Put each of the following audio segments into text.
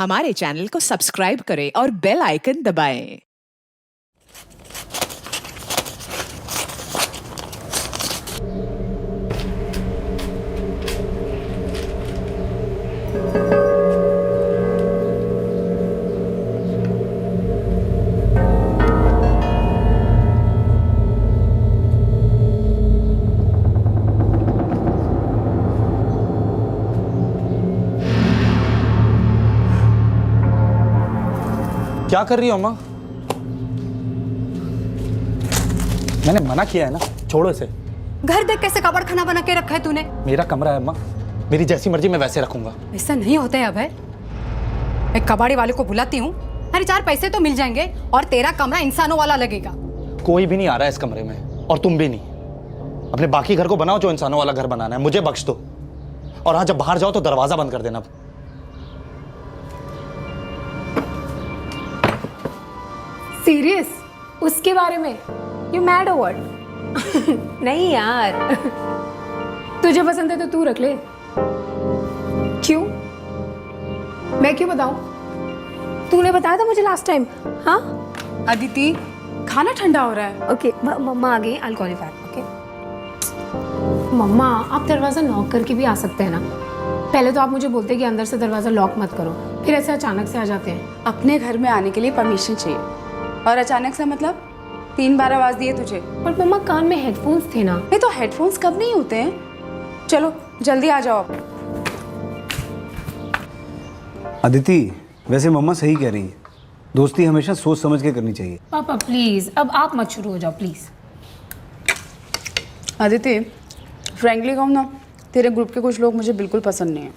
हमारे चैनल को सब्सक्राइब करें और बेल आइकन दबाएं। क्या कर रही हो अम्मा? मैंने मना किया है ना, छोड़ो इसे। घर देख कैसे कबाड़ खाना बना के रखा है तूने। मेरा कमरा है अम्मा, मेरी जैसी मर्जी मैं वैसे रखूंगा। ऐसा नहीं होता है अभय। मैं कबाड़ी वाले को बुलाती हूँ, अरे 4 पैसे तो मिल जाएंगे और तेरा कमरा इंसानों वाला लगेगा। कोई भी नहीं आ रहा है इस कमरे में, और तुम भी नहीं। अपने बाकी घर को बनाओ जो इंसानों वाला घर बनाना है, मुझे बख्श दो। और हाँ, जब बाहर जाओ तो दरवाजा बंद कर देना। सीरियस? उसके बारे में यू मैड और व्हाट? नहीं यार, तुझे पसंद है तो तू रख ले। क्यों? मैं क्यों बताऊं? तूने बताया था मुझे लास्ट टाइम। हाँ अदिति, खाना ठंडा हो रहा है। ओके, मम्मा आ गई, I will call you back. Okay मम्मा, आप दरवाज़ा नॉक करके भी आ सकते हैं ना। पहले तो आप मुझे बोलते कि अंदर से दरवाज़ा लॉक मत करो, फिर ऐसे अचानक से आ जाते हैं। अपने घर में आने के लिए परमिशन चाहिए, और अचानक से मतलब 3 बार आवाज दिए तुझे। पर मम्मा कान में हेडफोन्स थे ना। नहीं तो हेडफोन्स कब नहीं होते हैं। चलो जल्दी आ जाओ आप। अदिति, वैसे मम्मा सही कह रही है, दोस्ती हमेशा सोच समझ के करनी चाहिए। पापा प्लीज, अब आप मत शुरू हो जाओ प्लीज। अदिति, फ्रेंकली कहूँ ना, तेरे ग्रुप के कुछ लोग मुझे बिल्कुल पसंद नहीं है।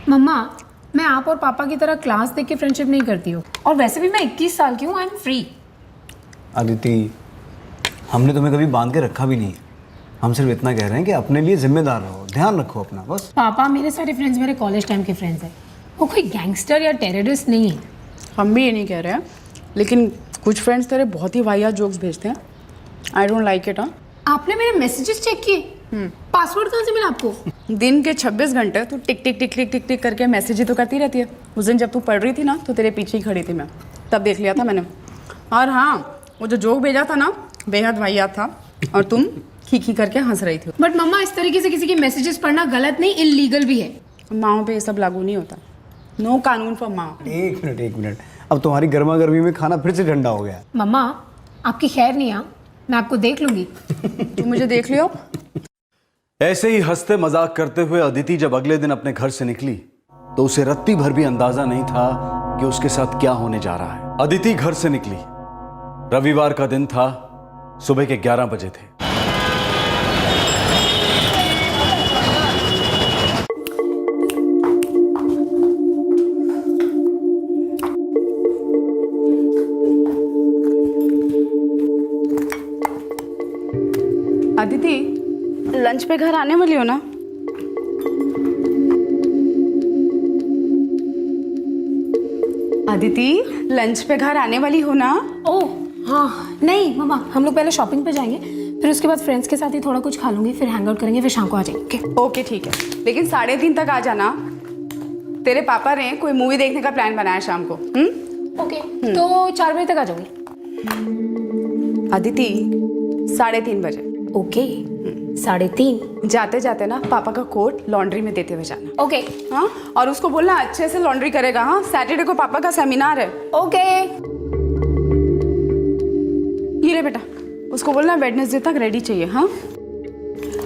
मम्मा, मैं आप और पापा की तरह क्लास देख के फ्रेंडशिप नहीं करती हूँ, और वैसे भी मैं 21 साल की हूँ, आई एम फ्री। अदिति, हमने तुम्हें कभी बांध के रखा भी नहीं है। हम सिर्फ इतना कह रहे हैं कि अपने लिए जिम्मेदार रहो, ध्यान रखो अपना, बस। पापा, मेरे सारे फ्रेंड्स मेरे कॉलेज टाइम के फ्रेंड्स हैं, वो कोई गैंगस्टर या टेररिस्ट नहीं है। हम भी ये नहीं कह रहे हैं, लेकिन कुछ फ्रेंड्स तेरे बहुत ही वाहियात जोक्स भेजते हैं। I don't like it. हाँ, आपने मेरे मैसेजेस चेक किए? पासवर्ड कहाँ से मिला आपको? दिन के 26 घंटे तू टिक टिक टिक टिक टिक टिक करके मैसेज ही तो करती रहती है। उस दिन जब तू पढ़ रही थी ना, तो तेरे पीछे ही खड़ी थी मैं, तब देख लिया था मैंने। और हाँ, वो जो जोक भेजा था ना, बेहद वाहियात था, और तुम खी करके हंस रही थी। बट मम्मा, इस तरीके से किसी के मैसेजेस पढ़ना गलत नहीं, इलीगल भी है। माओ पे ये सब लागू नहीं होता। नो कानून फॉर माओ। एक मिनट, अब तुम्हारी गर्मा गर्मी में खाना फिर से ठंडा हो गया। मम्मा, आपकी खैर नहीं आ, मैं आपको देख लूंगी। तुम मुझे देख लियो। ऐसे ही हंसते मजाक करते हुए अदिति जब अगले दिन अपने घर से निकली, तो उसे रत्ती भर भी अंदाजा नहीं था कि उसके साथ क्या होने जा रहा है। अदिति घर से निकली, रविवार का दिन था, सुबह के 11 बजे थे। अदिति, लंच पे घर आने वाली हो ना? अदिति, लंच पे घर आने वाली हो ना? ओह हाँ, नहीं मम्मा, हम लोग पहले शॉपिंग पे जाएंगे, फिर उसके बाद फ्रेंड्स के साथ ही थोड़ा कुछ खा लूंगी, फिर हैंग आउट करेंगे, फिर शाम को आ जाएंगे। ओके ठीक है, लेकिन 3:30 तक आ जाना। तेरे पापा ने कोई मूवी देखने का प्लान बनाया शाम को। ओके, तो 4 बजे तक आ जाऊंगी। अदिति, 3:30 बजे। ओके, 3:30। जाते जाते ना पापा का कोट लॉन्ड्री में देते हुए जाना। ओके। हाँ, और उसको बोलना अच्छे से लॉन्ड्री करेगा। हाँ, सैटरडे को पापा का सेमिनार है। ओके। ये ले बेटा, उसको बोलना वेडनेसडे तक रेडी चाहिए। हाँ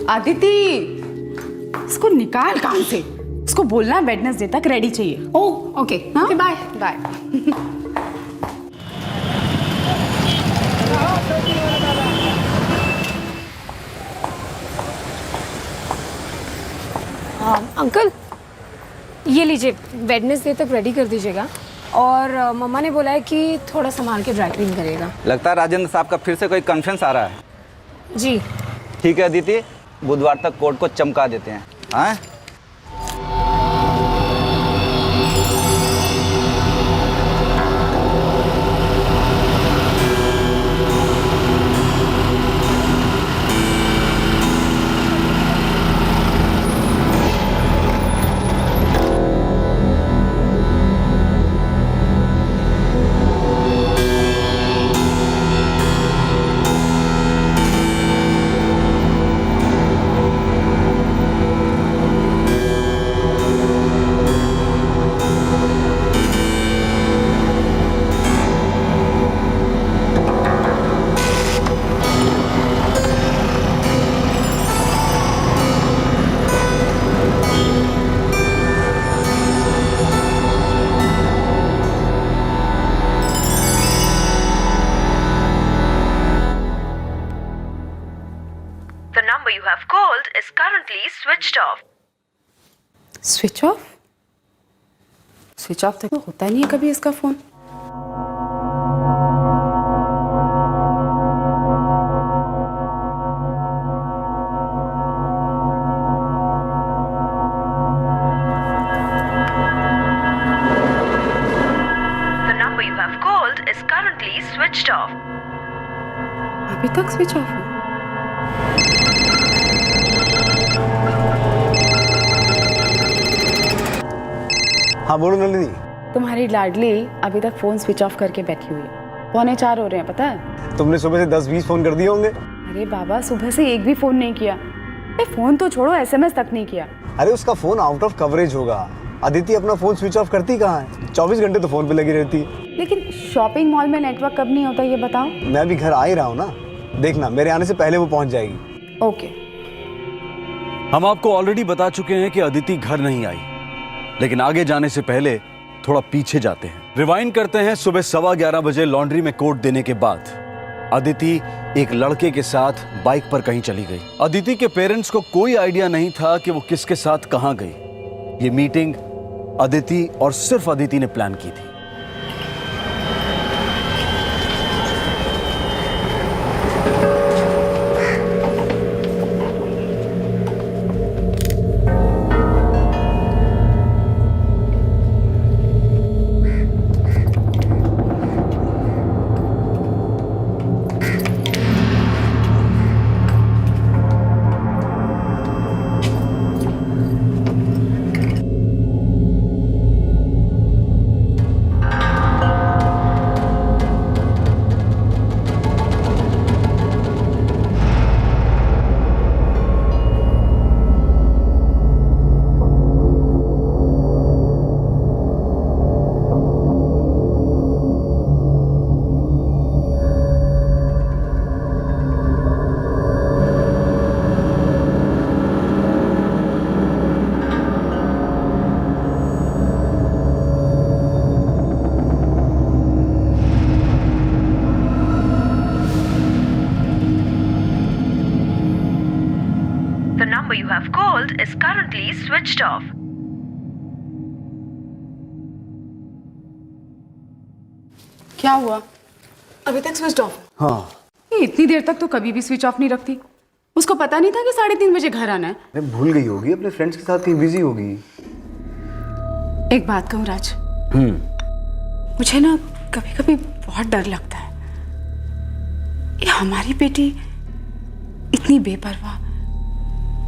अदिति, इसको निकाल काम से, उसको बोलना वेडनेसडे तक रेडी चाहिए। ओह ओके, हाँ बाय बाय। अंकल, ये लीजिए, वेडनेसडे तक रेडी कर दीजिएगा, और मम्मा ने बोला है कि थोड़ा संभाल के ड्राई क्लीन करेगा। लगता है राजेंद्र साहब का फिर से कोई कॉन्फ्रेंस आ रहा है। जी ठीक है अदिति, बुधवार तक कोर्ट को चमका देते हैं। हाँ, स्विच ऑफ? स्विच ऑफ तो होता ही नहीं है कभी इसका phone. The number you have called is currently switched off. अभी तक स्विच ऑफ है। हाँ बोलो नलिनी। तुम्हारी लाडली अभी तक फोन स्विच ऑफ करके बैठी हुई है। 3:45 हो रहे हैं, पता है? तुमने सुबह से 10-20 फोन कर दिए होंगे। अरे बाबा, सुबह से एक भी फोन नहीं किया। फोन तो छोड़ो, SMS तक नहीं किया। अरे उसका फोन आउट ऑफ कवरेज होगा। अदिति अपना फोन स्विच ऑफ करती कहाँ है? 24 घंटे तो फोन पे लगी रहती है। लेकिन शॉपिंग मॉल में नेटवर्क कब नहीं होता ये बताओ? मैं भी घर आ ही रहा हूँ ना, देखना मेरे आने से पहले वो पहुंच जाएगी। ओके। हम आपको ऑलरेडी बता चुके हैं कि अदिति घर नहीं आई, लेकिन आगे जाने से पहले थोड़ा पीछे जाते हैं। रिवाइंड करते हैं सुबह 11:15 बजे लॉन्ड्री में कोट देने के बाद अदिति एक लड़के के साथ बाइक पर कहीं चली गई। अदिति के पेरेंट्स को कोई आइडिया नहीं था कि वो किसके साथ कहां गई। ये मीटिंग अदिति और सिर्फ अदिति ने प्लान की थी। The number you have called is currently switched off. क्या हुआ? अभी तक स्विच ऑफ। हाँ ये इतनी देर तक तो कभी भी स्विच ऑफ नहीं रखती। उसको पता नहीं था कि 3:30 बजे घर आना है। अरे भूल गई होगी, अपने फ्रेंड्स के साथ कहीं बिजी होगी। एक बात कहूँ राज, मुझे ना कभी कभी बहुत डर लगता है। ये हमारी बेटी इतनी बेपरवाह,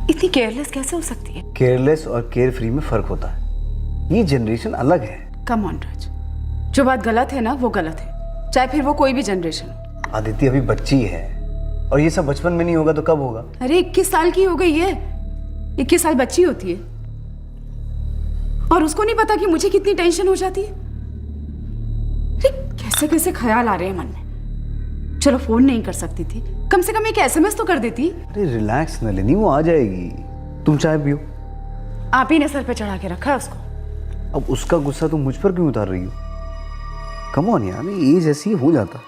इतनी केयरलेस कैसे हो सकती है? केयरलेस और केयर फ्री में फर्क होता है। ये जनरेशन अलग है। कम ऑन राज, जो बात गलत है ना वो गलत है, चाहे फिर वो कोई भी जनरेशन हो। आदित्य अभी बच्ची है और ये सब बचपन में नहीं होगा तो कब होगा? अरे 21 साल की हो गई है। 21 साल बच्ची होती है और उसको नहीं पता कि मुझे कितनी टेंशन हो जाती है। अरे कैसे कैसे ख्याल आ रहे हैं मन में। चलो फोन नहीं कर सकती थी, कम से कम एक SMS तो कर देती। अरे रिलैक्स नलिनी, वो आ जाएगी। तुम चाय पियो। आप ही ने सर पे चढ़ा के रखा है उसको। अब उसका गुस्सा तुम मुझ पर क्यों उतार रही हो? कम ऑन यार, एज ऐसी हो जाता।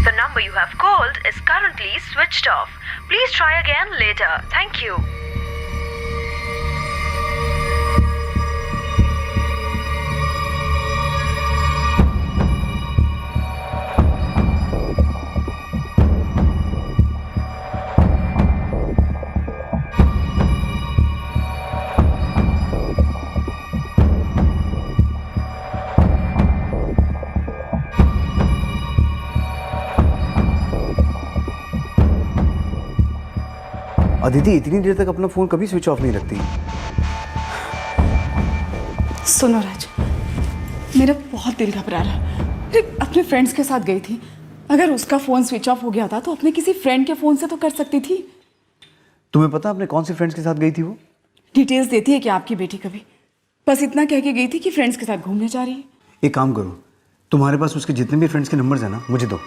The number you have called is currently switched off. Please try again later. Thank you. Aditi इतनी देर तक अपना फोन कभी स्विच ऑफ नहीं रखती। सुनो राज, मेरा बहुत दिल घबरा रहा है। अरे अपने फ्रेंड्स के साथ गई थी, अगर उसका फोन स्विच ऑफ हो गया था तो अपने किसी फ्रेंड के फोन से तो कर सकती थी। तुम्हें पता अपने कौन से फ्रेंड्स के साथ गई थी वो? डिटेल्स देती है क्या आपकी बेटी कभी? बस इतना कह के गई थी कि फ्रेंड्स के साथ घूमने जा रही है। एक काम करो, तुम्हारे पास उसके जितने भी फ्रेंड्स के नंबर्स हैं ना, मुझे दो।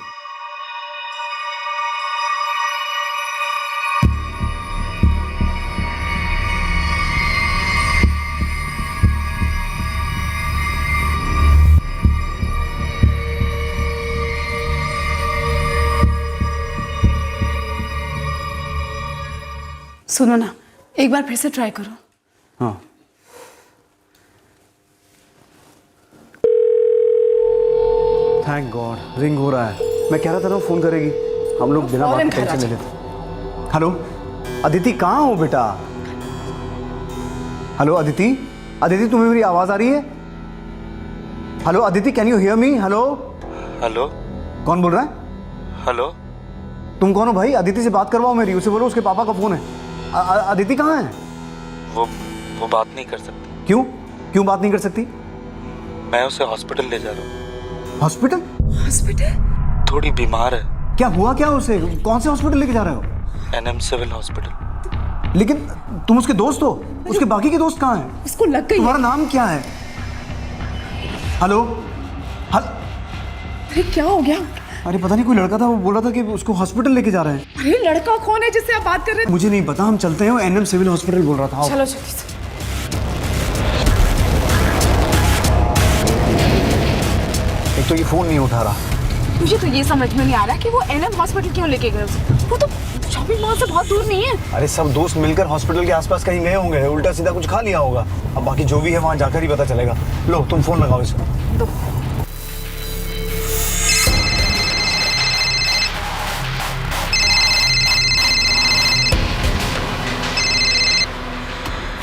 सुनो ना, एक बार फिर से ट्राई करो। हाँ थैंक गॉड रिंग हो रहा है। मैं कह रहा था ना फोन करेगी, हम लोग बिना बात के टेंशन ले लेते। हेलो अदिति, कहाँ हो बेटा? हेलो अदिति, अदिति तुम्हें मेरी आवाज आ रही है? Hello Aditi, can you hear me? Hello hello कौन बोल रहा है? हेलो तुम कौन हो भाई? अदिति से बात करवाओ मेरी, उसे बोलो उसके पापा का फोन है। अदिति कहाँ है? वो बात नहीं कर सकती। क्यों क्यों बात नहीं कर सकती? मैं उसे हॉस्पिटल ले जा रहा हूँ। हॉस्पिटल? हॉस्पिटल? थोड़ी बीमार है। क्या हुआ क्या उसे? कौन से हॉस्पिटल लेके जा रहे हो? एनएम सिविल हॉस्पिटल। लेकिन तुम उसके दोस्त हो, उसके बाकी के दोस्त कहाँ हैं? उसको लग गई। तुम्हारा नाम क्या है? हेलो अरे क्या हो गया? अरे पता नहीं, कोई लड़का था, वो बोल रहा था कि उसको हॉस्पिटल लेके जा रहे हैं। अरे लड़का कौन है जिससे आप बात कर रहे थे? मुझे नहीं पता, हम चलते हैं। वो एनएम सिविल हॉस्पिटल बोल रहा था। चलो जल्दी से। एक तो ये फोन नहीं उठा रहा। मुझे तो ये समझ में नहीं आ रहा कि वो एनएम हॉस्पिटल क्यों लेके गए उसे। वो तो शॉपिंग मॉल से बहुत दूर नहीं है। अरे सब दोस्त मिलकर हॉस्पिटल के आसपास कहीं गए होंगे, उल्टा सीधा कुछ खा लिया होगा। अब बाकी जो भी है वहां जाकर ही पता चलेगा। लो तुम फोन लगाओ इसको। दो।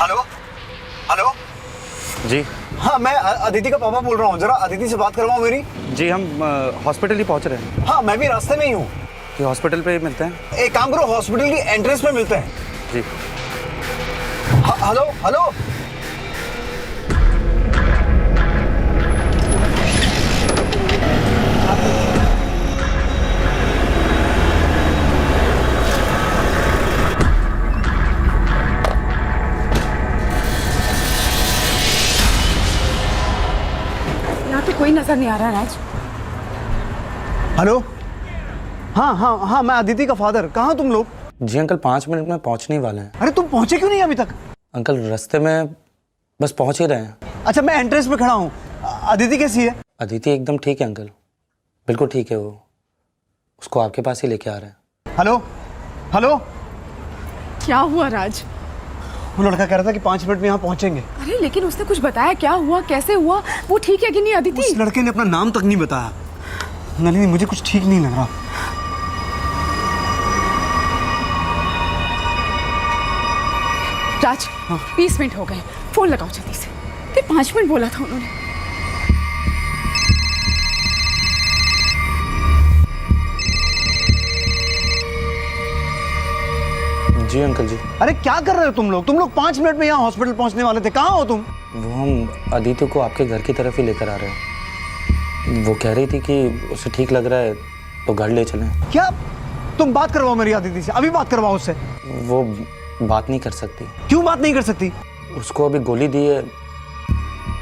हेलो हेलो जी हाँ, मैं अदिति का पापा बोल रहा हूँ। जरा अदिति से बात करवाओ मेरी। जी हम हॉस्पिटल ही पहुंच रहे हैं। हाँ मैं भी रास्ते में ही हूँ। कि हॉस्पिटल पे ही मिलते हैं। एक काम करो, हॉस्पिटल की एंट्रेंस पे मिलते हैं। जी हेलो हेलो यहाँ तो कोई नजर नहीं आ रहा राज। हेलो हाँ हाँ हाँ, मैं अदिति का फादर। कहाँ तुम लोग? जी अंकल 5 मिनट में पहुंचने ही वाले हैं। अरे तुम पहुंचे क्यों नहीं अभी तक? अंकल रास्ते में बस पहुंच ही रहे हैं। अच्छा मैं एंट्रेंस पे खड़ा हूँ। अदिति कैसी है? अदिति एकदम ठीक है अंकल, बिल्कुल ठीक है। वो उसको आपके पास ही लेके आ रहे हैं। हेलो हेलो क्या हुआ राज? वो लड़का कह रहा था कि 5 मिनट में यहाँ पहुंचेंगे। अरे लेकिन उसने कुछ बताया? क्या हुआ, कैसे हुआ? वो ठीक है कि नहीं अदिति? उस लड़के ने अपना नाम तक नहीं बताया। नलिनी मुझे कुछ ठीक नहीं लग रहा। राज 20 मिनट हो गए, फोन लगाओ जल्दी से। 5 मिनट बोला था उन्होंने। जी अंकल जी। अरे क्या कर रहे हो तुम लोग? 5 मिनट में यहाँ हॉस्पिटल पहुंचने वाले थे। कहाँ हो तुम? वो हम अदिति को आपके घर की तरफ ही लेकर आ रहे हैं। वो कह रही थी कि उसे ठीक लग रहा है तो घर ले चलें। क्या? तुम बात करवाओ मेरी अदिति से, अभी बात करवाओ उससे। वो बात नहीं कर सकती। क्यों बात नहीं कर सकती? उसको अभी गोली दी है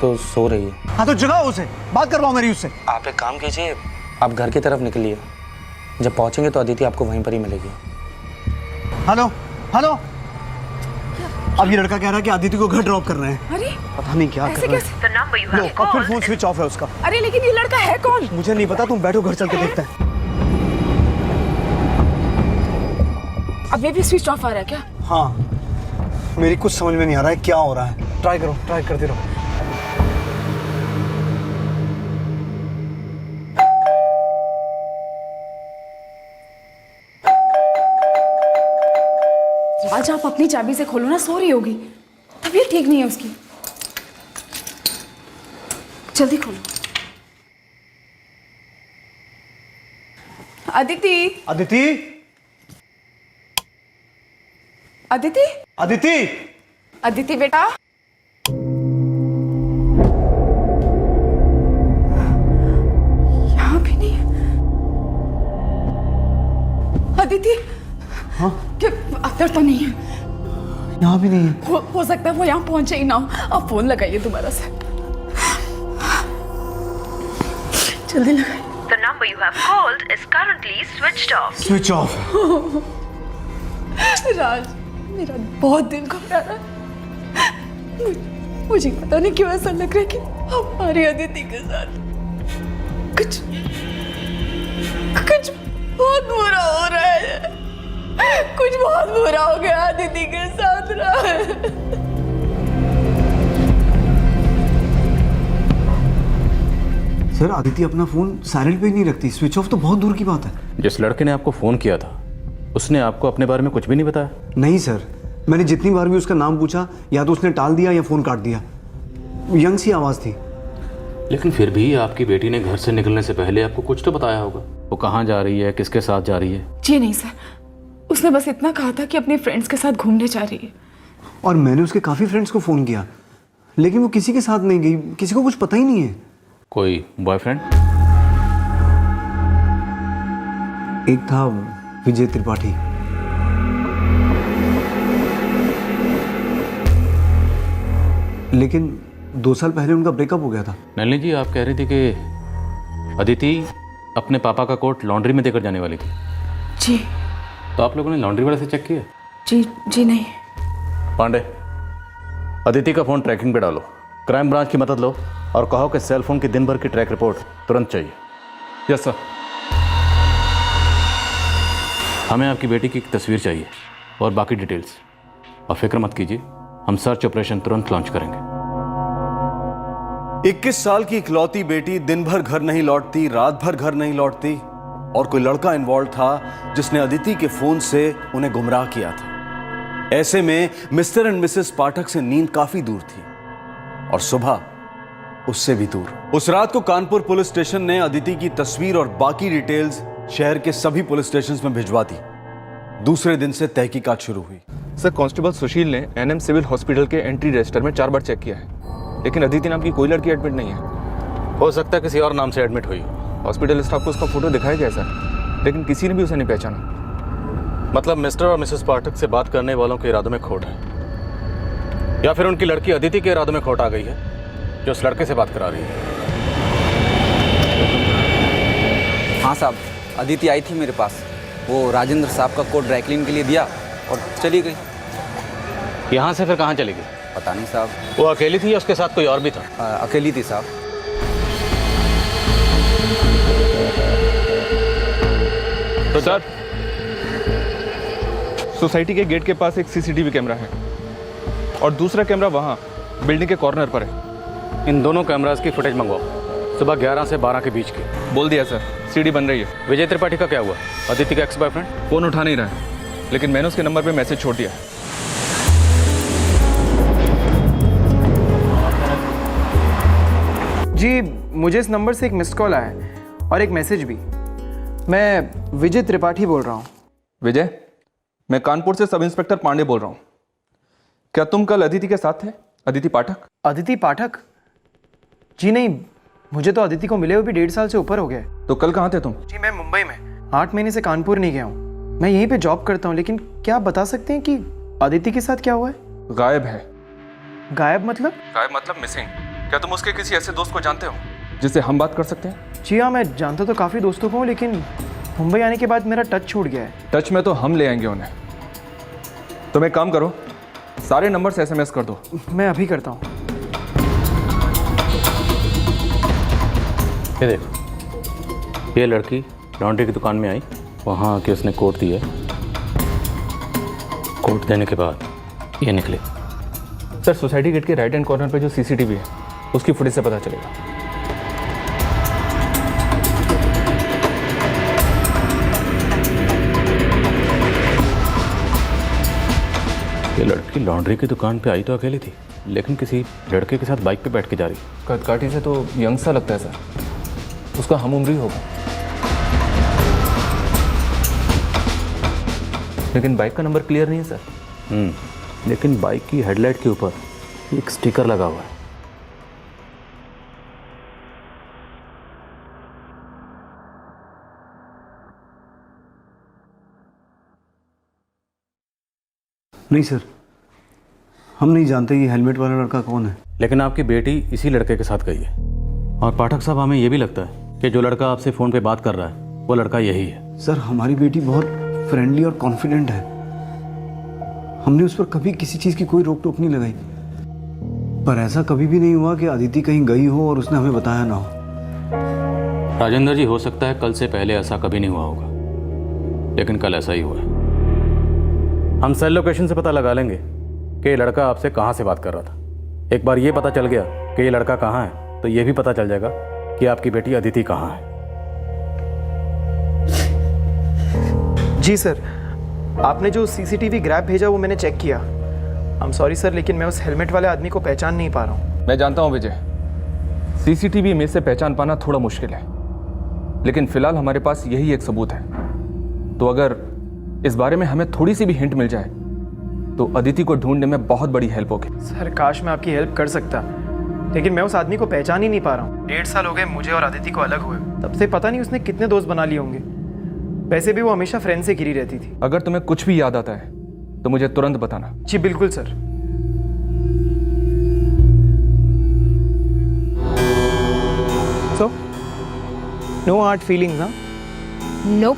तो सो रही है। हाँ तो जगाओ उसे, बात करवाओ मेरी उससे। आप एक काम कीजिए, आप घर की तरफ निकलिए। जब पहुंचेंगे तो अदिति आपको वहीं पर ही मिलेगी। हेलो हेलो अब ये लड़का कह रहा है कि अदिति को घर ड्रॉप कर रहे हैं। अरे पता नहीं क्या कर रहे हैं। The number you low have अब फिर called फोन स्विच ऑफ है उसका। अरे लेकिन ये लड़का है कौन? मुझे नहीं पता, तुम बैठो, घर चल के देखते हैं। अब ये भी स्विच ऑफ आ रहा है क्या? हाँ मेरी कुछ समझ में नहीं आ रहा है क्या हो रहा है। ट्राई करो, ट्राई करते रहो। राज आप अपनी चाबी से खोलो ना, सो रही होगी, तबीयत ठीक नहीं है उसकी। जल्दी खोलो। अदिति अदिति अदिति अदिति अदिति बेटा, यहाँ भी नहीं। अदिति हाँ क्या अंदर तो नहीं है? यहाँ भी नहीं है। हो सकता है वो यहाँ पहुंचे ही ना हो। आप फोन लगाइए दोबारा से, जल्दी लगाइए। The number you have called is currently switched off. Switch off. Raj मेरा बहुत दिल घबरा रहा है। मुझे पता नहीं क्यों ऐसा लग रहा है कि हमारी अदिति के साथ कुछ कुछ बहुत बुरा हो रहा है। कुछ बहुत बुरा हो गया अदिति अदिति के साथ रहा है। सर अदिति अपना फोन साइलेंट पे ही नहीं रखती, स्विच ऑफ तो बहुत दूर की बात है। जिस लड़के ने आपको फोन किया था उसने आपको अपने बारे में कुछ भी नहीं बताया? नहीं सर, मैंने जितनी बार भी उसका नाम पूछा या तो उसने टाल दिया या फोन काट दिया। यंग सी आवाज थी। लेकिन फिर भी आपकी बेटी ने घर से निकलने से पहले आपको कुछ तो बताया होगा। वो कहाँ जा रही है, किसके साथ जा रही है? जी नहीं सर, उसने बस इतना कहा था कि अपने फ्रेंड्स के साथ घूमने जा रही है। और मैंने उसके काफी फ्रेंड्स को फोन किया लेकिन वो किसी के साथ नहीं गई, किसी को कुछ पता ही नहीं है। कोई बॉयफ्रेंड? एक था विजय त्रिपाठी। लेकिन 2 साल पहले उनका ब्रेकअप हो गया था। नलिनी जी, आप कह रही थी कि अदिति अपने पापा का कोट लॉन्ड्री में देकर जाने वाली थी। जी। तो आप लोगों ने लॉन्ड्री वाले से चेक किया? जी नहीं। पांडे, अदिति का फ़ोन ट्रैकिंग पे डालो, क्राइम ब्रांच की मदद लो और कहो कि सेल फोन की दिन भर की ट्रैक रिपोर्ट तुरंत चाहिए। Yes sir. हमें आपकी बेटी की एक तस्वीर चाहिए और बाकी डिटेल्स। और फिक्र मत कीजिए, हम सर्च ऑपरेशन तुरंत लॉन्च करेंगे। 21 साल की इकलौती बेटी दिन भर घर नहीं लौटती, रात भर घर नहीं लौटती, और कोई लड़का इन्वॉल्व था जिसने अदिति के फोन से उन्हें गुमराह किया था। ऐसे में मिस्टर एंड मिसेस पाठक से नींद काफी दूर थी और सुबह उससे भी दूर। उस रात को कानपुर पुलिस स्टेशन ने अदिति की तस्वीर और बाकी डिटेल्स शहर के सभी पुलिस स्टेशंस में भिजवा दी। दूसरे दिन से तहकीकात शुरू हुई। सर, कांस्टेबल सुशील ने एनएम सिविल हॉस्पिटल के एंट्री रजिस्टर में 4 बार चेक किया है, लेकिन अदिति नाम की कोई लड़की एडमिट नहीं है। हो सकता है किसी और नाम से एडमिट हुई। हॉस्पिटल स्टाफ को उसका फोटो दिखाया गया सर, लेकिन किसी ने भी उसे नहीं पहचाना। मतलब मिस्टर और मिसेस पाठक से बात करने वालों के इरादों में खोट है, या फिर उनकी लड़की अदिति के इरादों में खोट आ गई है जो उस लड़के से बात करा रही है। हाँ साहब, अदिति आई थी मेरे पास। वो राजेंद्र साहब का कोट ड्राई क्लीन के लिए दिया और चली गई। यहाँ से फिर कहाँ चली गई? पता नहीं साहब। वो अकेली थी या उसके साथ कोई और भी था? अकेली थी साहब। तो सर, सोसाइटी के गेट के पास एक सीसीटीवी कैमरा है और दूसरा कैमरा वहाँ बिल्डिंग के कॉर्नर पर है। इन दोनों कैमरास की फुटेज मंगवाओ, सुबह 11 से 12 के बीच की। बोल दिया सर, सीडी बन रही है। विजय त्रिपाठी का क्या हुआ? अदिति का एक्स बॉयफ्रेंड फोन उठा नहीं रहा है, लेकिन मैंने उसके नंबर पे मैसेज छोड़ दिया है। जी, मुझे इस नंबर से एक मिस्ड कॉल आया है और एक मैसेज भी। मैं विजय त्रिपाठी बोल रहा हूँ। विजय, मैं कानपुर से सब इंस्पेक्टर पांडे बोल रहा हूँ। क्या तुम कल अदिति के साथ थे? अदिति पाठक? अदिति पाठक? जी नहीं, मुझे तो अदिति को मिले हुए भी 1.5 साल से ऊपर हो गया है। तो कल कहाँ थे तुम? जी मैं मुंबई में 8 महीने से कानपुर नहीं गया हूँ। मैं यहीं पे जॉब करता हूँ, लेकिन क्या आप बता सकते हैं कि अदिति के साथ क्या हुआ है? गायब है। गायब मतलब? गायब मतलब मिसिंग। क्या तुम उसके किसी ऐसे दोस्त को जानते हो जिससे हम बात कर सकते हैं? जी हाँ, मैं जानता तो काफ़ी दोस्तों को हूँ, लेकिन मुंबई आने के बाद मेरा टच छूट गया है। टच में तो हम ले आएंगे उन्हें। तुम एक काम करो, सारे नंबर से SMS कर दो। मैं अभी करता हूँ। ये देखो, ये लड़की लॉन्ड्री की दुकान में आई, वहाँ आके उसने कोट दिया। कोट देने के बाद ये निकले। सर, सोसाइटी गेट के राइट हैंड कॉर्नर पे जो सीसीटीवी है उसकी फुटेज से पता चलेगा। ये लड़की लॉन्ड्री की दुकान पे आई तो अकेली थी, लेकिन किसी लड़के के साथ बाइक पे बैठ के जा रही। कदकाठी से तो यंग सा लगता है सर, उसका हम उम्र ही होगा। लेकिन बाइक का नंबर क्लियर नहीं है सर। लेकिन बाइक की हेडलाइट के ऊपर एक स्टिकर लगा हुआ है। नहीं सर, हम नहीं जानते ये हेलमेट वाला लड़का कौन है। लेकिन आपकी बेटी इसी लड़के के साथ गई है। और पाठक साहब, हमें यह भी लगता है कि जो लड़का आपसे फ़ोन पे बात कर रहा है वो लड़का यही है। सर, हमारी बेटी बहुत फ्रेंडली और कॉन्फिडेंट है। हमने उस पर कभी किसी चीज़ की कोई रोक टोक नहीं लगाई, पर ऐसा कभी भी नहीं हुआ कि अदिति कहीं गई हो और उसने हमें बताया ना हो। राजेंद्र जी, हो सकता है कल से पहले ऐसा कभी नहीं हुआ होगा, लेकिन कल ऐसा ही हुआ है। हम सेल लोकेशन से पता लगा लेंगे कि ये लड़का आपसे कहाँ से बात कर रहा था। एक बार ये पता चल गया कि ये लड़का कहाँ है तो ये भी पता चल जाएगा कि आपकी बेटी अदिति कहाँ है। जी सर, आपने जो सीसीटीवी ग्रैब भेजा वो मैंने चेक किया। आई एम सॉरी सर, लेकिन मैं उस हेलमेट वाले आदमी को पहचान नहीं पा रहा हूँ। मैं जानता हूँ विजय, सीसीटीवी में से पहचान पाना थोड़ा मुश्किल है, लेकिन फिलहाल हमारे पास यही एक सबूत है। तो अगर इस बारे में हमें थोड़ी सी भी हिंट मिल जाए तो अदिति को ढूंढने में बहुत बड़ी हेल्प होगी। सर काश मैं आपकी हेल्प कर सकता, लेकिन मैं उस आदमी को पहचान ही नहीं पा रहा हूँ। 1.5 साल हो गए मुझे और अदिति को अलग हुए, तब से पता नहीं उसने कितने दोस्त बना लिए होंगे। वैसे भी वो हमेशा फ्रेंड से घिरी रहती थी। अगर तुम्हें कुछ भी याद आता है तो मुझे तुरंत बताना। जी बिल्कुल sir. So no hard feelings? हाँ, नोप।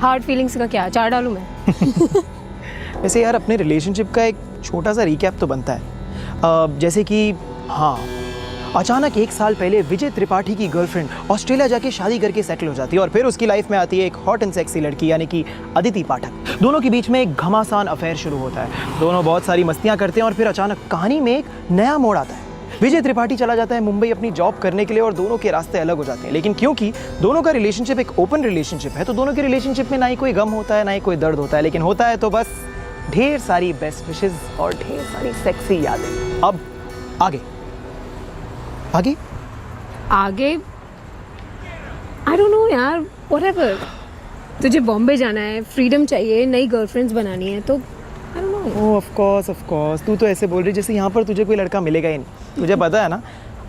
हार्ड फीलिंग्स का क्या चार डालूं मैं? वैसे यार अपने रिलेशनशिप का एक छोटा सा रिकैप तो बनता है। जैसे कि हाँ, अचानक 1 साल पहले विजय त्रिपाठी की गर्लफ्रेंड ऑस्ट्रेलिया जाके शादी करके सेटल हो जाती है और फिर उसकी लाइफ में आती है एक हॉट एंड सेक्सी लड़की यानी कि अदिति पाठक। दोनों के बीच में एक घमासान अफेयर शुरू होता है। दोनों बहुत सारी मस्तियां करते हैं और फिर अचानक कहानी में एक नया मोड़ आता है। विजय त्रिपाठी चला जाता है मुंबई अपनी जॉब करने के लिए और दोनों के रास्ते अलग हो जाते हैं। लेकिन क्योंकि दोनों का रिलेशनशिप एक ओपन रिलेशनशिप है तो दोनों के रिलेशनशिप में ना ही कोई गम होता है ना ही कोई दर्द होता है, लेकिन होता है तो बस ढेर सारी बेस्ट विशेस और ढेर सारी सेक्सी यादें। अब आगे आगे आगे आई डोंट नो यार, व्हाटएवर। तुझे बॉम्बे जाना है, फ्रीडम चाहिए, नई गर्लफ्रेंड्स बनानी है, तो I don't know. Of course तू तो ऐसे बोल रही जैसे यहाँ पर तुझे कोई लड़का मिलेगा ही नहीं। तुझे पता है ना,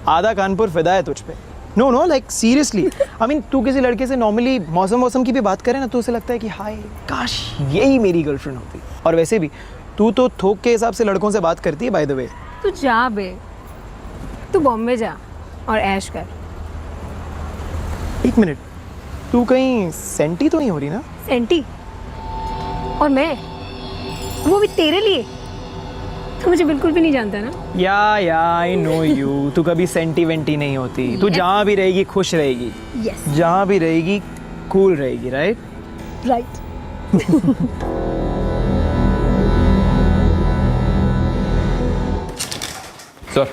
आधा कानपुर फिदा है तुझ पे। Know like seriously, I mean तू किसी लड़के से नॉर्मली मौसम की भी बात करे ना तो उसे लगता है कि हाय काश यही मेरी गर्लफ्रेंड होती। और वैसे भी तू तो थोक के हिसाब से लड़कों से बात करती है बाय द वे। तू जा बे, तू बॉम्बे जा और ऐश कर। 1 मिनट, तू कहीं सेंटी तो नहीं हो रही ना? सेंटी? और मैं, वो भी तेरे लिए? तो मुझे बिल्कुल भी नहीं जानता ना। या आई नो यू। तू कभी सेंटी नहीं होती। तू जहाँ भी रहेगी खुश रहेगी। यस। जहाँ भी रहेगी कूल रहेगी। Right right. Sir,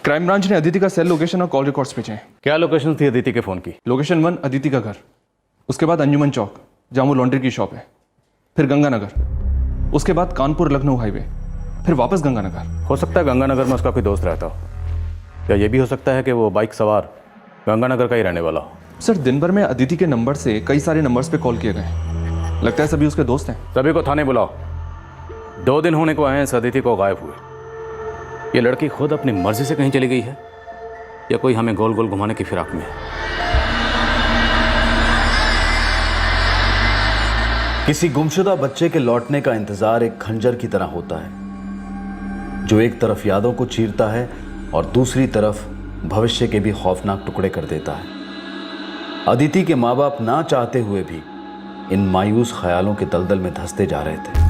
crime branch ने अदिति का सेल लोकेशन और कॉल रिकॉर्ड्स भेजे हैं। क्या लोकेशन थी अदिति के फोन की? लोकेशन 1 अदिति का घर, उसके बाद अंजुमन चौक जहाँ वो लॉन्ड्री की शॉप है, फिर गंगानगर, उसके बाद कानपुर लखनऊ हाईवे, फिर वापस गंगानगर। हो सकता है गंगानगर में उसका कोई दोस्त रहता हो, या ये भी हो सकता है कि वो बाइक सवार गंगानगर का ही रहने वाला हो। सर, दिन भर में अदिति के नंबर से कई सारे नंबर्स पे कॉल किए गए, लगता है सभी उसके दोस्त हैं। सभी को थाने बुलाओ। 2 दिन होने को आए हैं इस अदिति को गायब हुए। ये लड़की खुद अपनी मर्जी से कहीं चली गई है या कोई हमें गोल गोल घुमाने की फिराक में है। किसी गुमशुदा बच्चे के लौटने का इंतजार एक खंजर की तरह होता है जो एक तरफ यादों को चीरता है और दूसरी तरफ भविष्य के भी खौफनाक टुकड़े कर देता है। अदिति के माँ बाप ना चाहते हुए भी इन मायूस ख्यालों के दलदल में धंसते जा रहे थे।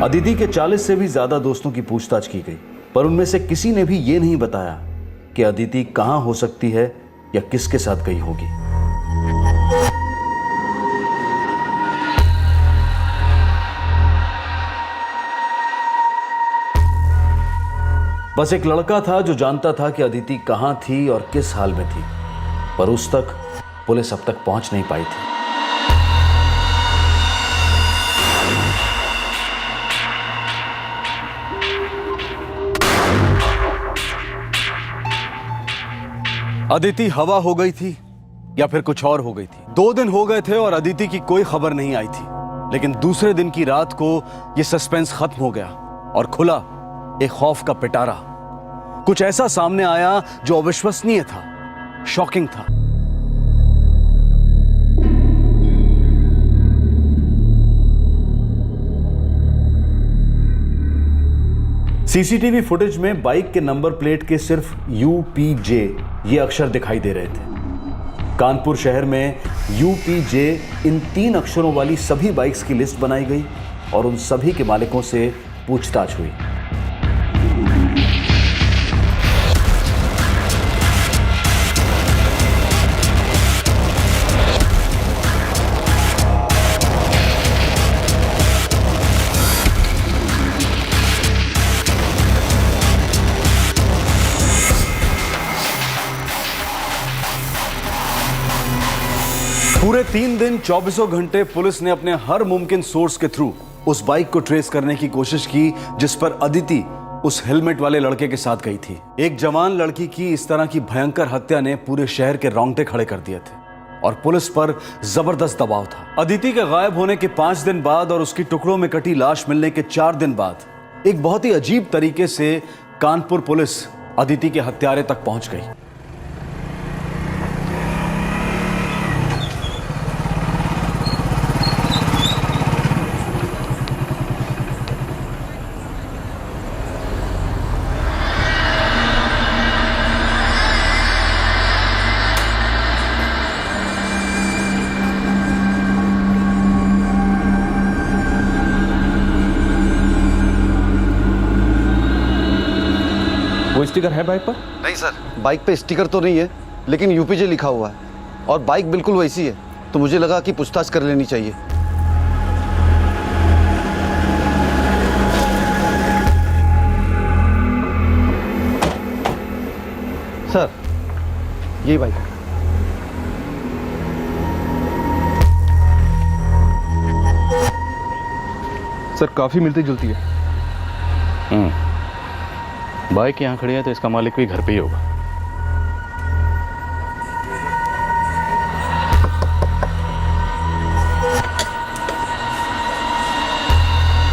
अदिति के 40 से भी ज्यादा दोस्तों की पूछताछ की गई, पर उनमें से किसी ने भी ये नहीं बताया कि अदिति कहां हो सकती है या किसके साथ गई होगी। बस एक लड़का था जो जानता था कि अदिति कहां थी और किस हाल में थी, पर उस तक पुलिस अब तक पहुंच नहीं पाई थी। अदिति हवा हो गई थी या फिर कुछ और हो गई थी। 2 दिन हो गए थे और अदिति की कोई खबर नहीं आई थी, लेकिन दूसरे दिन की रात को यह सस्पेंस खत्म हो गया और खुला एक खौफ का पिटारा। कुछ ऐसा सामने आया जो अविश्वसनीय था, शॉकिंग था। सीसीटीवी फुटेज में बाइक के नंबर प्लेट के सिर्फ UPJ ये अक्षर दिखाई दे रहे थे। कानपुर शहर में UPJ इन 3 अक्षरों वाली सभी बाइक्स की लिस्ट बनाई गई और उन सभी के मालिकों से पूछताछ हुई। पूरे 3 दिन 24 घंटे पुलिस ने अपने हर मुमकिन सोर्स के थ्रू उस बाइक को ट्रेस करने की कोशिश की जिस पर अदिति उस हेलमेट वाले लड़के के साथ गई थी। एक जवान लड़की की इस तरह की भयंकर हत्या ने पूरे शहर के रोंगटे खड़े कर दिए थे और पुलिस पर जबरदस्त दबाव था। अदिति के गायब होने के 5 दिन बाद और उसकी टुकड़ों में कटी लाश मिलने के 4 दिन बाद एक बहुत ही अजीब तरीके से कानपुर पुलिस अदिति के हत्यारे तक पहुंच गई। वो स्टिकर है बाइक पर? नहीं सर, बाइक पे स्टिकर तो नहीं है, लेकिन यूपीजे लिखा हुआ है और बाइक बिल्कुल वैसी है, तो मुझे लगा कि पूछताछ कर लेनी चाहिए। सर, यही बाइक है। सर काफी मिलती जुलती है। बाइक यहाँ खड़ी है तो इसका मालिक भी घर पे ही होगा।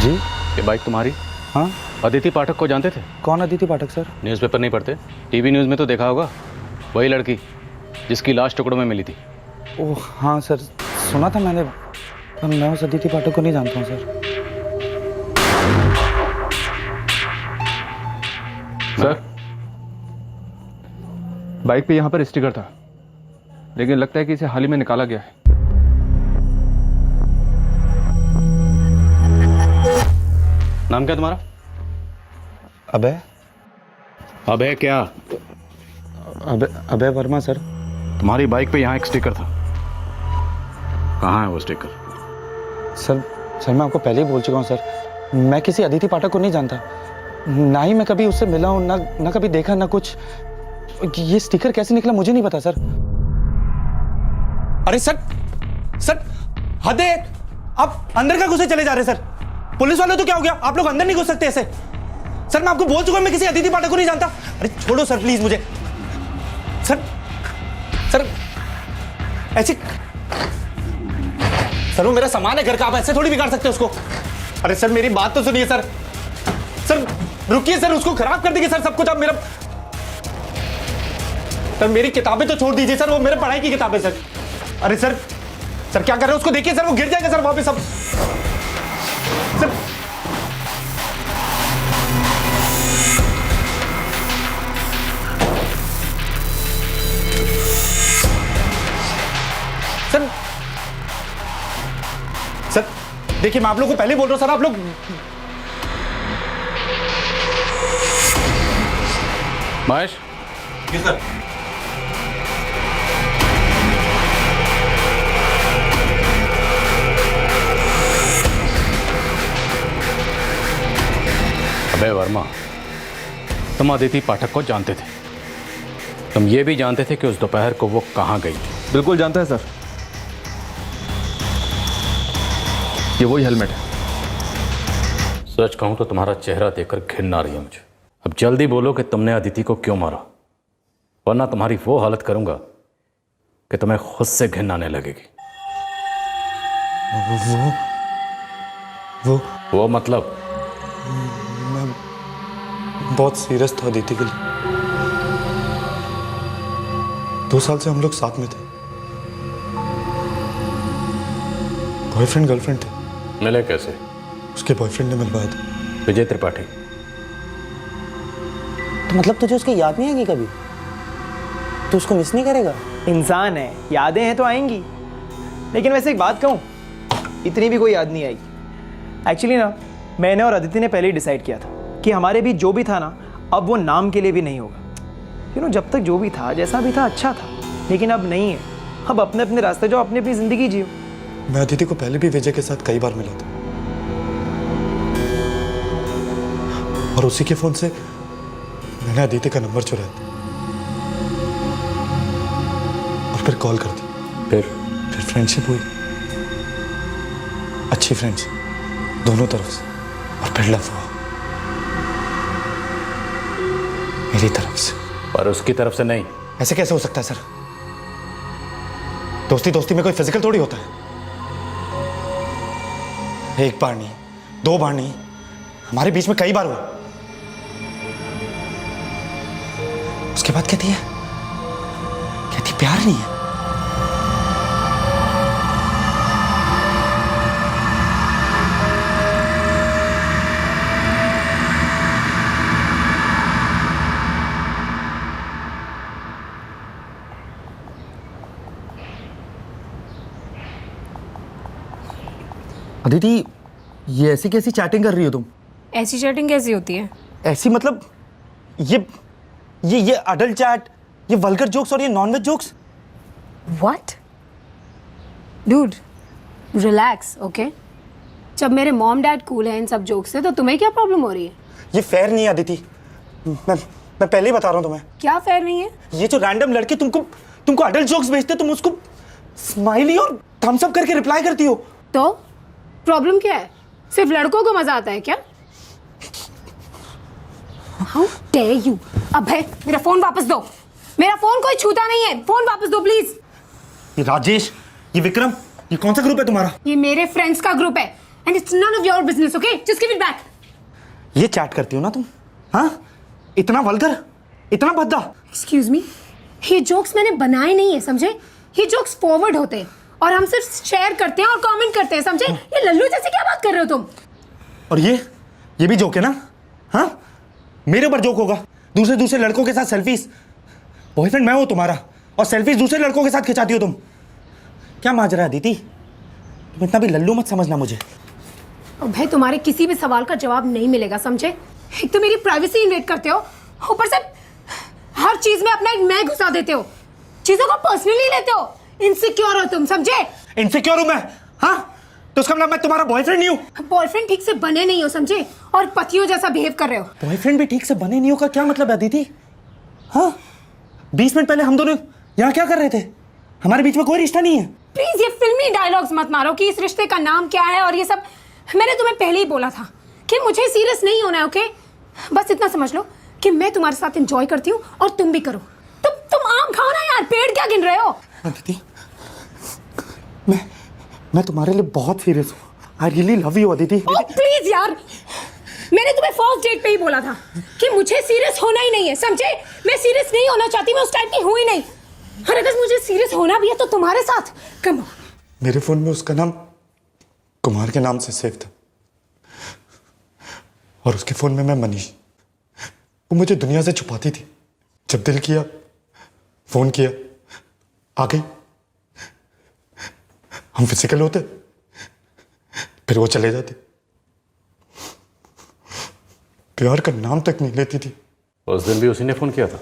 जी, ये बाइक तुम्हारी? हाँ। अदिति पाठक को जानते थे? कौन अदिति पाठक सर? न्यूज़पेपर नहीं पढ़ते? टीवी न्यूज़ में तो देखा होगा। वही लड़की जिसकी लाश टुकड़ों में मिली थी। ओह हाँ सर, सुना था मैंने, पर मैं उस अदिति पाठक को नहीं जानता हूँ सर। सर, बाइक पे यहाँ पर स्टिकर था, लेकिन लगता है कि इसे हाल ही में निकाला गया है। नाम क्या तुम्हारा? अभय। अभय क्या? अभय वर्मा सर। तुम्हारी बाइक पे यहाँ एक स्टिकर था, कहाँ है वो स्टिकर? सर मैं आपको पहले ही बोल चुका हूँ सर, मैं किसी अदिति पाठक को नहीं जानता, ना ही मैं कभी उससे मिला हूँ, ना कभी देखा, ना कुछ। ये स्टिकर कैसे निकला मुझे नहीं पता सर। अरे सर, हद है, आप अंदर का घुसे चले जा रहे सर। पुलिस वाले तो क्या हो गया, आप लोग अंदर नहीं घुस सकते ऐसे। सर मैं आपको बोल चुका हूं मैं किसी अदिति पाठक को नहीं जानता। अरे छोड़ो सर प्लीज मुझे। सर ऐसे, सर वो मेरा सामान है घर का, आप ऐसे थोड़ी बिगाड़ सकते हो उसको। अरे सर मेरी बात तो सुनिए सर। सर रुकिए सर, उसको खराब कर देंगे सर सब कुछ। आप मेरा, सर मेरी किताबें तो छोड़ दीजिए सर, वो मेरे पढ़ाई की किताबें सर। अरे सर क्या कर रहे हैं, उसको देखिए सर, वो गिर जाएगा सर वहां पे सब। सर देखिए मैं आप लोगों को पहले बोल रहा हूं सर, आप लोग महेश। जी सर। अभय वर्मा, तुम अदिति पाठक को जानते थे, तुम ये भी जानते थे कि उस दोपहर को वो कहां गई थी? बिल्कुल जानता है सर, ये वही हेलमेट है। सच कहूं तो तुम्हारा चेहरा देखकर घिन आ रही है मुझे। अब जल्दी बोलो कि तुमने अदिति को क्यों मारा, वरना तुम्हारी वो हालत करूंगा कि तुम्हें खुद से घिन आने लगेगी। वो मतलब? मैं बहुत सीरियस था अदिति के लिए। 2 साल से हम लोग साथ में थे, बॉयफ्रेंड गर्लफ्रेंड थे। मिले कैसे? उसके बॉयफ्रेंड ने मिलवाया था। विजय त्रिपाठी। तो मतलब तुझे उसकी याद नहीं आएगी कभी? तू उसको मिस नहीं करेगा? इंसान है, यादें हैं तो आएंगी, लेकिन वैसे एक बात कहूँ, इतनी भी कोई याद नहीं आएगी। एक्चुअली ना, मैंने और अदिति ने पहले ही डिसाइड किया था कि हमारे बीच जो भी था ना, अब वो नाम के लिए भी नहीं होगा। जब तक जो भी था, जैसा भी था, अच्छा था, लेकिन अब नहीं है। अब अपने अपने रास्ते जाओ, अपनी अपनी जिंदगी जियो। मैं अदिति को पहले भी विजय के साथ कई बार मिला था, और उसी के फोन से मैंने अदिति का नंबर चुराया था और फिर कॉल कर दी। फिर फ्रेंडशिप हुई, अच्छी फ्रेंड्स दोनों तरफ से, और फिर लव हुआ मेरी तरफ से। पर उसकी तरफ से नहीं। ऐसे कैसे हो सकता है सर? दोस्ती दोस्ती में कोई फिजिकल थोड़ी होता है। एक बार नहीं, दो बार नहीं, हमारे बीच में कई बार हुआ। उसके बाद कहती प्यार नहीं है। अदिति, ये ऐसी कैसी चैटिंग कर रही हो तुम? ऐसी चैटिंग कैसी होती है? ऐसी मतलब ये अडल्ट चैट, ये वल्गर जोक्स और ये non veg jokes. What? Dude, relax, okay? जब मेरे मॉम डैड कूल है इन सब जोक्स से, तो तुम्हें क्या प्रॉब्लम हो रही है? ये फेयर नहीं है अदिति, मैं पहले ही बता रहा हूँ तुम्हें। क्या फेयर नहीं है? ये जो रैंडम लड़के तुमको अडल्ट जोक्स भेजते, तुम उसको स्माइली और थम्स अप करके रिप्लाई करती हो। तो प्रॉब्लम क्या है? सिर्फ लड़कों को मजा आता है क्या? How dare you! अभय, मेरा फोन वापस दो। मेरा फोन कोई छूता नहीं है, फोन वापस दो प्लीज। ये राजेश, ये विक्रम, ये कौन सा ग्रुप है तुम्हारा? ये मेरे फ्रेंड्स का ग्रुप है and it's none of your business, okay? Just give it back. ये चैट करती हो ना तुम? हाँ, इतना वल्गर, इतना भद्दा। एक्सक्यूज मी, ये जोक्स मैंने बनाए नहीं है, समझे? ये जोक्स फॉरवर्ड होते हैं और हम सिर्फ शेयर करते हैं और कमेंट करते हैं, समझे? ये लल्लू जैसे क्या बात कर रहे हो तुम? और ये भी जोक है ना? हाँ, मेरे ऊपर जोक होगा। दूसरे लड़कों के साथ सेल्फीज, बॉयफ्रेंड मैं हूं तुम्हारा, और सेल्फीज दूसरे लड़कों के साथ खिंचाती हो तुम। क्या माजरा है दीदी? तुम इतना भी लल्लू मत समझना मुझे। और भाई, तुम्हारे किसी भी सवाल का जवाब नहीं मिलेगा, समझे? एक तो मेरी प्राइवेसी इन्वेट करते हो, ऊपर से हर चीज में अपना एक मैं घुसा देते हो, चीजों को पर्सनली लेते हो। इनसिक्योर हो तुम, समझे? इनसिक्योर हूं मैं? हाँ, तो उसका मतलब मैं तुम्हारा बॉयफ्रेंड नहीं हूं? बॉयफ्रेंड ठीक से बने नहीं हो, समझे? और पतियों जैसा बिहेव कर रहे हो। बॉयफ्रेंड भी ठीक से बने नहीं हो का क्या मतलब है दीदी? हाँ, 20 मिनट पहले हम दोनों यहाँ क्या कर रहे थे? हमारे बीच में कोई रिश्ता नहीं है। प्लीज ये फिल्मी डायलॉग्स मत मारो कि इस रिश्ते का नाम क्या है और ये सब। मैंने तुम्हें पहले ही बोला था कि मुझे सीरियस नहीं होना है, ओके? बस इतना समझ लो कि मैं तुम्हारे साथ एंजॉय करती हूँ और तुम भी करो। तुम आम खाओ ना यार, पेड़ क्या गिन रहे हो? अदिति, मैं तुम्हारे लिए बहुत सीरियस हूँ। I really love you Aditi. Oh please यार, मैंने तुम्हें फर्स्ट डेट पे ही बोला था कि मुझे सीरियस होना ही नहीं है, समझे? मैं सीरियस नहीं होना चाहती, मैं उस टाइप की हूँ ही नहीं। और अगर मुझे सीरियस होना भी है तो तुम्हारे साथ। Come on. मेरे फोन में उसका नाम कुमार के नाम से सेव था, और उसके फोन में मैं मनीष। वो मुझे दुनिया से छुपाती थी। जब दिल किया, फोन किया, आ गई। हम फिजिकल होते, फिर वो चले जाते। प्यार का नाम तक नहीं लेती थी। उस दिन भी उसी ने फोन किया था?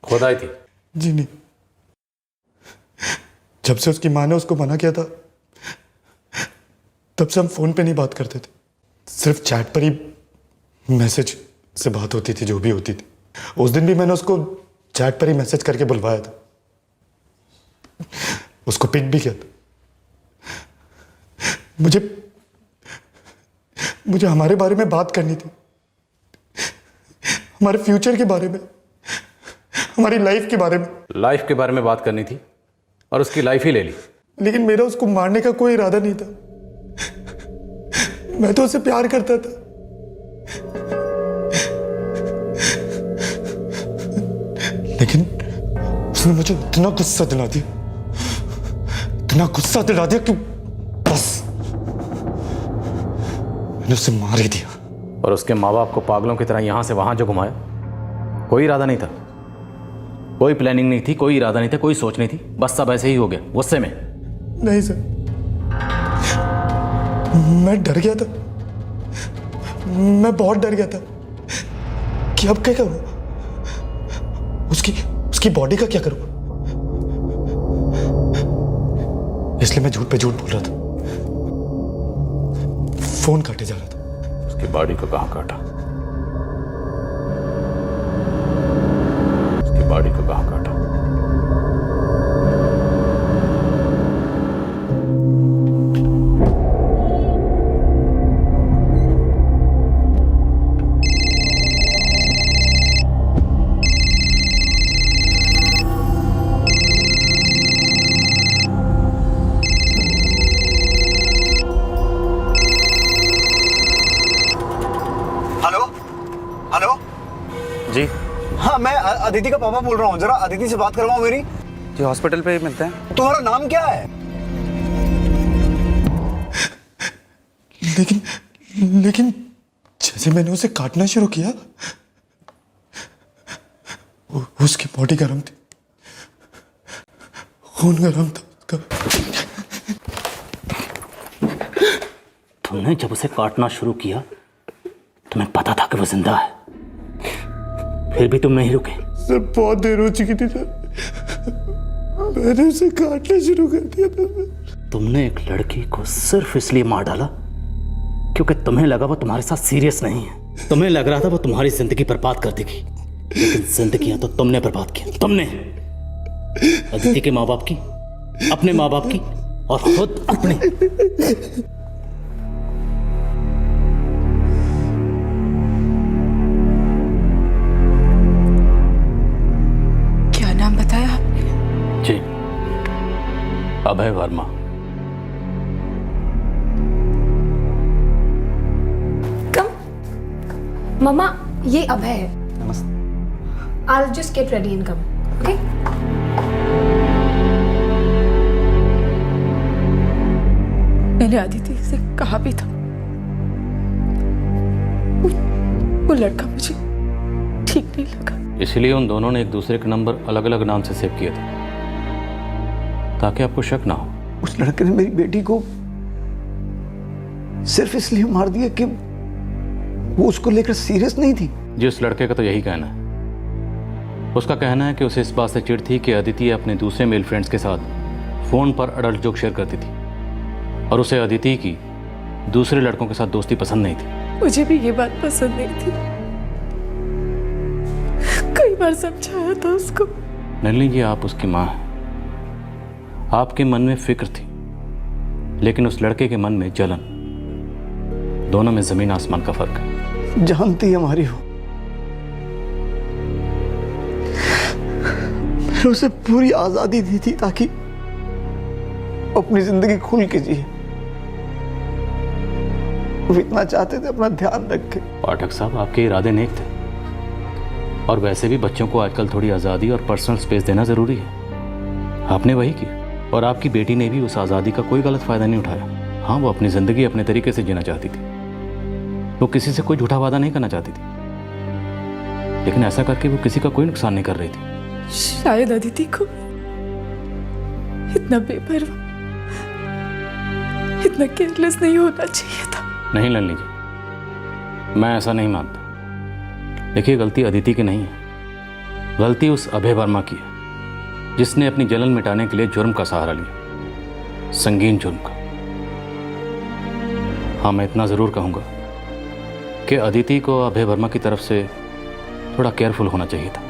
खुद आई थी? जी नहीं, जब से उसकी माँ ने उसको मना किया था, तब से हम फोन पे नहीं बात करते थे। सिर्फ चैट पर ही मैसेज से बात होती थी, जो भी होती थी। उस दिन भी मैंने उसको चैट पर ही मैसेज करके बुलवाया था, उसको पिक भी किया था। मुझे हमारे बारे में बात करनी थी, हमारे फ्यूचर के बारे में, हमारी लाइफ के बारे में। लाइफ के बारे में बात करनी थी और उसकी लाइफ ही ले ली। लेकिन मेरा उसको मारने का कोई इरादा नहीं था। मैं तो उससे प्यार करता था। लेकिन उसने मुझे इतना गुस्सा दिला दिया कि बस मैंने उसे मार ही दिया। और उसके माँ बाप को पागलों की तरह यहां से वहां जो घुमाया, कोई इरादा नहीं था, कोई प्लानिंग नहीं थी, कोई इरादा नहीं था, कोई सोच नहीं थी, बस सब ऐसे ही हो गया गुस्से में। नहीं सर, मैं डर गया था, मैं बहुत डर गया था कि अब क्या करूं, उसकी बॉडी का क्या करूं। इसलिए मैं झूठ पे झूठ बोल रहा था, फोन काटे जा रहा था। उसकी बॉडी को कहां काटा? उसकी बॉडी को कहां काटा? अदिति का पापा बोल रहा हूँ, जरा अदिति से बात करवाओ मेरी। जी हॉस्पिटल पे मिलते हैं। तुम्हारा नाम क्या है? लेकिन जैसे मैंने उसे काटना शुरू किया उसकी बॉडी गर्म थी, खून गर्म था उसका। तुमने जब उसे काटना शुरू किया तुम्हें पता था कि वो जिंदा है, फिर भी तुम नहीं रुके। सर बहुत देर हो चुकी थी सर, मैंने उसे काटना शुरू कर दिया था सर। तुमने एक लड़की को सिर्फ इसलिए मार डाला क्योंकि तुम्हें लगा वो तुम्हारे साथ सीरियस नहीं है। तुम्हें लग रहा था वो तुम्हारी जिंदगी बर्बाद कर देगी, लेकिन जिंदगियां तो तुमने बर्बाद की। तुमने अदिति के माँ बाप की, अपने माँ बाप की और खुद अपने। क्या नाम बताया आपने? जी, अभय वर्मा। मम्मा, ये अभय है। नमस्ते। I'll just get ready and come. Okay? मैंने अदिति से कहा भी था, वो लड़का मुझे ठीक नहीं लगा। इसलिए उन दोनों ने एक दूसरे के नंबर अलग अलग नाम से सेव किए थे ताकि आपको शक ना हो। उस लड़के ने मेरी बेटी को सिर्फ इसलिए मार दिया कि वो उसको लेकर सीरियस नहीं थी। जी, उस लड़के का तो यही कहना है। उसका कहना है कि उसे इस बात से चिढ़ थी कि अदिति अपने दूसरे मेल फ्रेंड्स के साथ फोन पर अडल्ट जोक शेयर करती थी और उसे अदिति की दूसरे लड़कों के साथ दोस्ती पसंद नहीं थी। मुझे भी ये बात पसंद नहीं थी, कई बार समझाया था उसको। नलिनी जी, आप उसकी माँ हैं, आपके मन में फिक्र थी, लेकिन उस लड़के के मन में जलन। दोनों में जमीन आसमान का फर्क है। जानती हमारी हो, मैंने उसे पूरी आजादी दी थी ताकि अपनी जिंदगी खुल के जिए। वो इतना चाहते थे अपना ध्यान रखे। पाठक साहब, आपके इरादे नेक थे और वैसे भी बच्चों को आजकल थोड़ी आज़ादी और पर्सनल स्पेस देना ज़रूरी है। आपने वही किया और आपकी बेटी ने भी उस आज़ादी का कोई गलत फ़ायदा नहीं उठाया। हाँ, वो अपनी ज़िंदगी अपने तरीके से जीना चाहती थी, वो किसी से कोई झूठा वादा नहीं करना चाहती थी, लेकिन ऐसा करके वो किसी का कोई नुकसान नहीं कर रही थी। शायद अदिति को इतना बेपरवाह, इतना केयरलेस नहीं होना चाहिए था। नहीं नलिनी जी, मैं ऐसा नहीं मानता। देखिए, गलती अदिति की नहीं है, गलती उस अभय वर्मा की है जिसने अपनी जलन मिटाने के लिए जुर्म का सहारा लिया, संगीन जुर्म का। हाँ, मैं इतना ज़रूर कहूँगा कि अदिति को अभय वर्मा की तरफ से थोड़ा केयरफुल होना चाहिए था।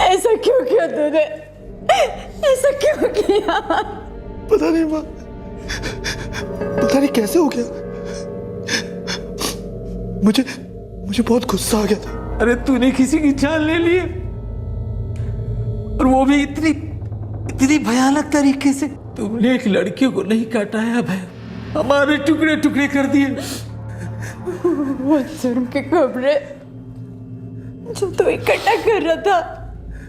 ऐसा क्यों किया तूने? ऐसा क्यों किया? पता नहीं माँ, पता नहीं कैसे हो गया। मुझे बहुत गुस्सा आ गया था। अरे तूने किसी की जान ले ली और वो भी इतनी भयानक तरीके से। तुमने एक लड़की को नहीं काटा है अभय, हमारे टुकड़े टुकड़े कर दिए। वो जुर्म के खबरें जो तू इकट्ठा कर रहा था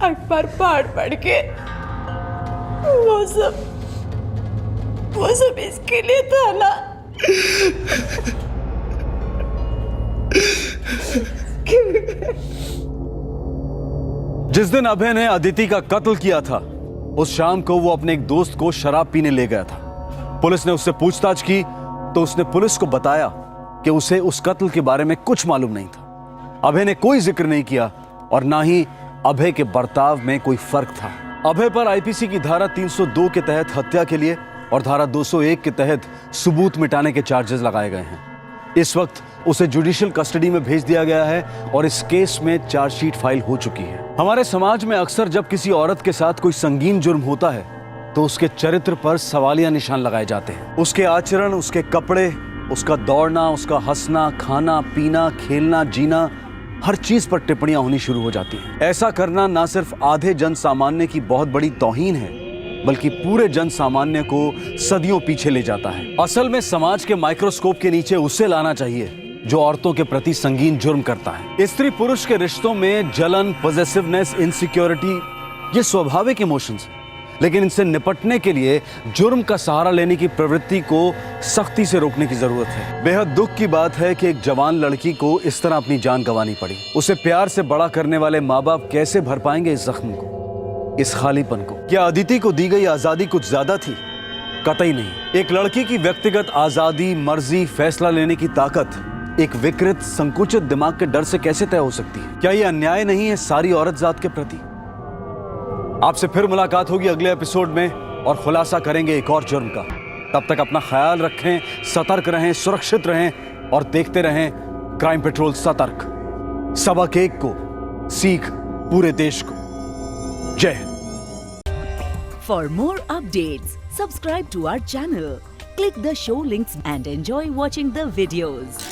अखबार पढ़ के, वो सब इसके लिए था ना। जिस दिन अभय ने अदिति का कत्ल किया था, उस शाम को वो अपने एक दोस्त को शराब पीने ले गया था। पुलिस ने उससे पूछताछ की तो उसने पुलिस को बताया कि उसे उस कत्ल के बारे में कुछ मालूम नहीं था। अभय ने कोई जिक्र नहीं किया और ना ही अभय के बर्ताव में कोई फर्क था। अभय पर आईपीसी की धारा 302 के तहत हत्या के लिए और धारा 201 के तहत सबूत मिटाने के चार्जेस लगाए गए हैं। इस वक्त उसे जुडिशियल कस्टडी में भेज दिया गया है और इस केस में चार्जशीट फाइल हो चुकी है। हमारे समाज में अक्सर जब किसी औरत के साथ कोई संगीन जुर्म होता है तो उसके चरित्र पर सवालिया निशान लगाए जाते हैं। उसके आचरण, उसके कपड़े, उसका दौड़ना, उसका हंसना, खाना पीना, खेलना, जीना, हर चीज पर टिप्पणियां होनी शुरू हो जाती हैं। ऐसा करना ना सिर्फ आधे जन सामान्य की बहुत बड़ी तौहीन है, बल्कि पूरे जन सामान्य को सदियों पीछे ले जाता है। असल में समाज के माइक्रोस्कोप के नीचे उसे लाना चाहिए जो औरतों के प्रति संगीन जुर्म करता है। स्त्री पुरुष के रिश्तों में जलन, पॉजेसिवनेस, इनसिक्योरिटी ये स्वाभाविक इमोशंस हैं, लेकिन इनसे निपटने के लिए जुर्म का सहारा लेने की प्रवृत्ति को सख्ती से रोकने की जरूरत है। बेहद दुख की बात है कि एक जवान लड़की को इस तरह अपनी जान गंवानी पड़ी। उसे प्यार से बड़ा करने वाले माँ बाप कैसे भर पाएंगे इस जख्म को, इस खालीपन को? क्या अदिति को दी गई आजादी कुछ ज्यादा थी? कतई नहीं। एक लड़की की व्यक्तिगत आजादी, मर्जी, फैसला लेने की ताकत एक विकृत, संकुचित दिमाग के डर से कैसे तय हो सकती है? क्या यह अन्याय नहीं है सारी औरत जात के प्रति? आपसे फिर मुलाकात होगी अगले एपिसोड में और खुलासा करेंगे एक और जुर्म का। तब तक अपना ख्याल रखें, सतर्क रहें, सुरक्षित रहें और देखते रहें क्राइम पेट्रोल सतर्क। सबक एक को, सीख पूरे देश को। जय Hind. For more updates, subscribe to our channel, click the show links and enjoy watching the videos.